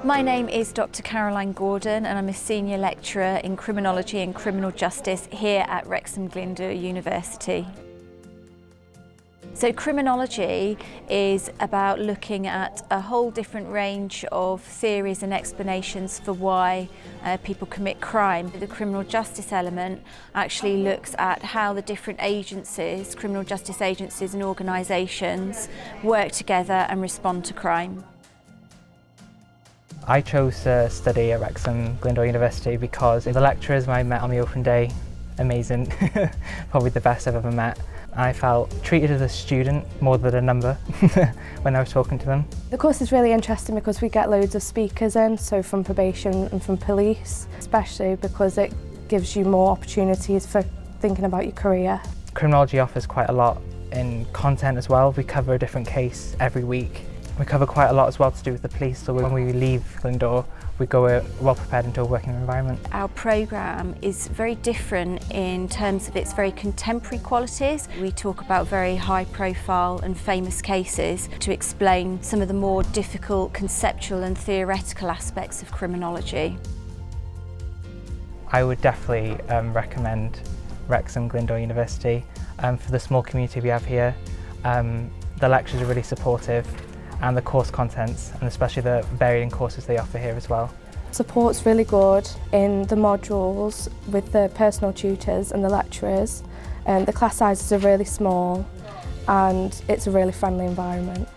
My name is Dr Caroline Gorden and I'm a Senior Lecturer in Criminology and Criminal Justice here at Wrexham Glyndŵr University. So criminology is about looking at a whole different range of theories and explanations for why people commit crime. The criminal justice element actually looks at how the different agencies, criminal justice agencies and organisations work together and respond to crime. I chose to study at Wrexham Glyndŵr University because the lecturers I met on the open day, amazing, probably the best I've ever met. I felt treated as a student more than a number when I was talking to them. The course is really interesting because we get loads of speakers in, so from probation and from police, especially because it gives you more opportunities for thinking about your career. Criminology offers quite a lot in content as well. We cover a different case every week. We cover quite a lot as well to do with the police, so when we leave Glyndŵr, we go well prepared into a working environment. Our programme is very different in terms of its very contemporary qualities. We talk about very high profile and famous cases to explain some of the more difficult conceptual and theoretical aspects of criminology. I would definitely recommend Wrexham Glyndŵr University for the small community we have here. The lectures are really supportive, and the course contents, and especially the varying courses they offer here as well. Support's really good in the modules with the personal tutors and the lecturers. The class sizes are really small and it's a really friendly environment.